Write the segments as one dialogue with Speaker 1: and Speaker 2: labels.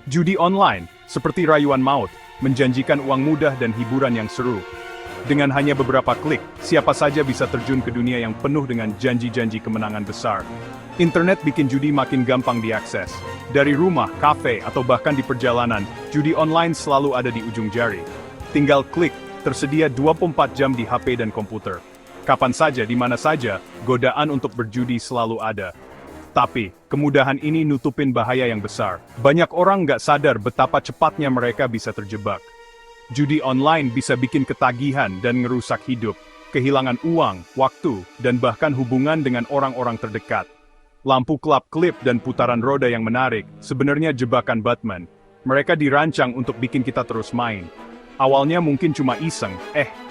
Speaker 1: Judi online, seperti rayuan maut, menjanjikan uang mudah dan hiburan yang seru. Dengan hanya beberapa klik, siapa saja bisa terjun ke dunia yang penuh dengan janji-janji kemenangan besar. Internet bikin judi makin gampang diakses. Dari rumah, kafe, atau bahkan di perjalanan, judi online selalu ada di ujung jari. Tinggal klik, tersedia 24 jam di HP dan komputer. Kapan saja, di mana saja, godaan untuk berjudi selalu ada. Tapi, kemudahan ini nutupin bahaya yang besar. Banyak orang nggak sadar betapa cepatnya mereka bisa terjebak. Judi online bisa bikin ketagihan dan ngerusak hidup, kehilangan uang, waktu, dan bahkan hubungan dengan orang-orang terdekat. Lampu kelap-kelip dan putaran roda yang menarik, sebenarnya jebakan Batman. Mereka dirancang untuk bikin kita terus main. Awalnya mungkin cuma iseng,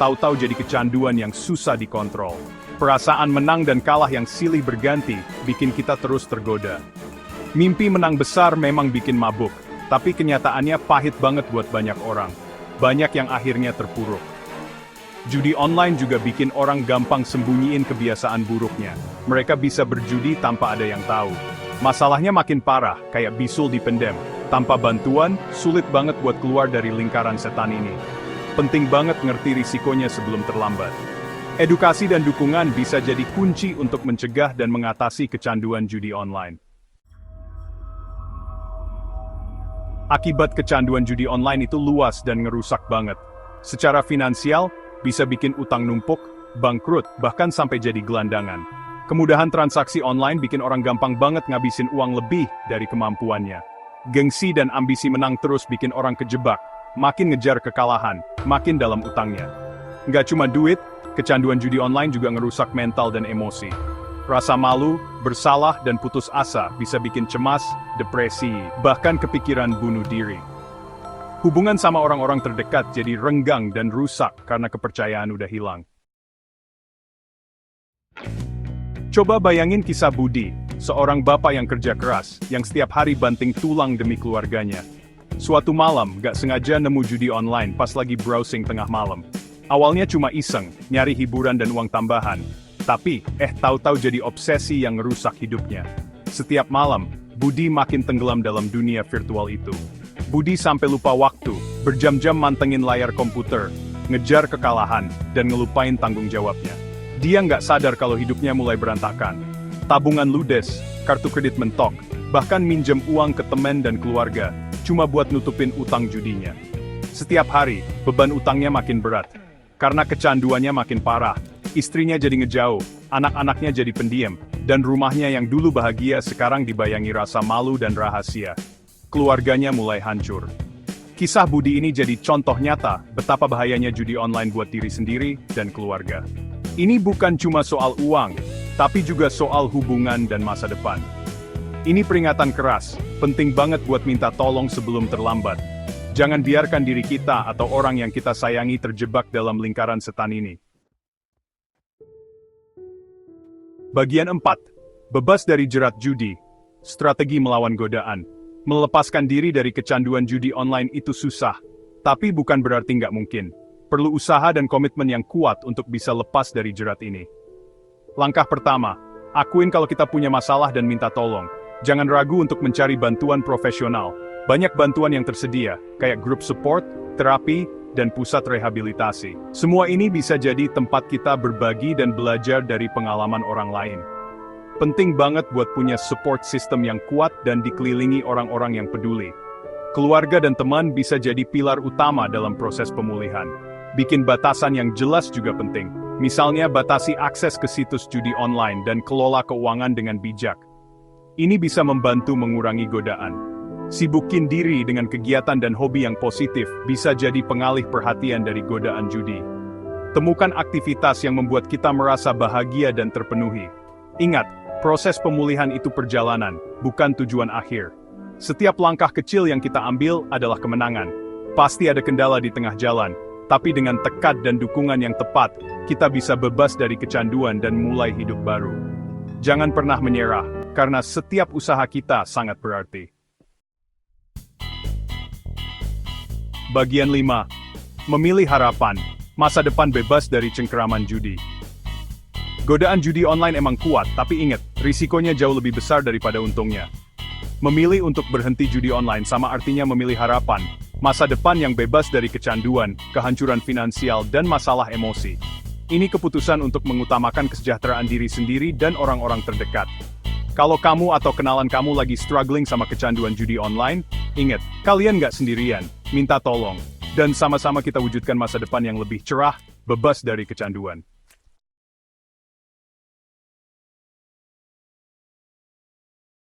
Speaker 1: tahu-tahu jadi kecanduan yang susah dikontrol. Perasaan menang dan kalah yang silih berganti, bikin kita terus tergoda. Mimpi menang besar memang bikin mabuk, tapi kenyataannya pahit banget buat banyak orang. Banyak yang akhirnya terpuruk. Judi online juga bikin orang gampang sembunyiin kebiasaan buruknya. Mereka bisa berjudi tanpa ada yang tahu. Masalahnya makin parah, kayak bisul dipendem. Tanpa bantuan, sulit banget buat keluar dari lingkaran setan ini. Penting banget ngerti risikonya sebelum terlambat. Edukasi dan dukungan bisa jadi kunci untuk mencegah dan mengatasi kecanduan judi online. Akibat kecanduan judi online itu luas dan ngerusak banget. Secara finansial, bisa bikin utang numpuk, bangkrut, bahkan sampai jadi gelandangan. Kemudahan transaksi online bikin orang gampang banget ngabisin uang lebih dari kemampuannya. Gengsi dan ambisi menang terus bikin orang kejebak, makin ngejar kekalahan, makin dalam utangnya. Nggak cuma duit, kecanduan judi online juga ngerusak mental dan emosi. Rasa malu, bersalah, dan putus asa bisa bikin cemas, depresi, bahkan kepikiran bunuh diri. Hubungan sama orang-orang terdekat jadi renggang dan rusak karena kepercayaan udah hilang. Coba bayangin kisah Budi, seorang bapak yang kerja keras, yang setiap hari banting tulang demi keluarganya. Suatu malam, gak sengaja nemu judi online pas lagi browsing tengah malam. Awalnya cuma iseng, nyari hiburan dan uang tambahan. Tapi, tahu-tahu jadi obsesi yang ngerusak hidupnya. Setiap malam, Budi makin tenggelam dalam dunia virtual itu. Budi sampai lupa waktu, berjam-jam mantengin layar komputer, ngejar kekalahan, dan ngelupain tanggung jawabnya. Dia nggak sadar kalau hidupnya mulai berantakan. Tabungan ludes, kartu kredit mentok, bahkan minjem uang ke teman dan keluarga, cuma buat nutupin utang judinya. Setiap hari, beban utangnya makin berat. Karena kecanduannya makin parah, istrinya jadi ngejauh, anak-anaknya jadi pendiam, dan rumahnya yang dulu bahagia sekarang dibayangi rasa malu dan rahasia. Keluarganya mulai hancur. Kisah Budi ini jadi contoh nyata betapa bahayanya judi online buat diri sendiri dan keluarga. Ini bukan cuma soal uang, tapi juga soal hubungan dan masa depan. Ini peringatan keras, penting banget buat minta tolong sebelum terlambat. Jangan biarkan diri kita atau orang yang kita sayangi terjebak dalam lingkaran setan ini. Bagian 4. Bebas dari jerat judi. Strategi melawan godaan. Melepaskan diri dari kecanduan judi online itu susah, tapi bukan berarti nggak mungkin. Perlu usaha dan komitmen yang kuat untuk bisa lepas dari jerat ini. Langkah pertama, akuin kalau kita punya masalah dan minta tolong. Jangan ragu untuk mencari bantuan profesional. Banyak bantuan yang tersedia, kayak grup support, terapi, dan pusat rehabilitasi. Semua ini bisa jadi tempat kita berbagi dan belajar dari pengalaman orang lain. Penting banget buat punya support system yang kuat dan dikelilingi orang-orang yang peduli. Keluarga dan teman bisa jadi pilar utama dalam proses pemulihan. Bikin batasan yang jelas juga penting. Misalnya batasi akses ke situs judi online dan kelola keuangan dengan bijak. Ini bisa membantu mengurangi godaan. Sibukin diri dengan kegiatan dan hobi yang positif bisa jadi pengalih perhatian dari godaan judi. Temukan aktivitas yang membuat kita merasa bahagia dan terpenuhi. Ingat, proses pemulihan itu perjalanan, bukan tujuan akhir. Setiap langkah kecil yang kita ambil adalah kemenangan. Pasti ada kendala di tengah jalan, tapi dengan tekad dan dukungan yang tepat, kita bisa bebas dari kecanduan dan mulai hidup baru. Jangan pernah menyerah, karena setiap usaha kita sangat berarti. Bagian 5. Memilih harapan, masa depan bebas dari cengkeraman judi. Godaan judi online emang kuat, tapi ingat, risikonya jauh lebih besar daripada untungnya. Memilih untuk berhenti judi online sama artinya memilih harapan, masa depan yang bebas dari kecanduan, kehancuran finansial, dan masalah emosi. Ini keputusan untuk mengutamakan kesejahteraan diri sendiri dan orang-orang terdekat. Kalau kamu atau kenalan kamu lagi struggling sama kecanduan judi online, ingat, kalian nggak sendirian, minta tolong. Dan sama-sama kita wujudkan masa depan yang lebih cerah, bebas dari kecanduan.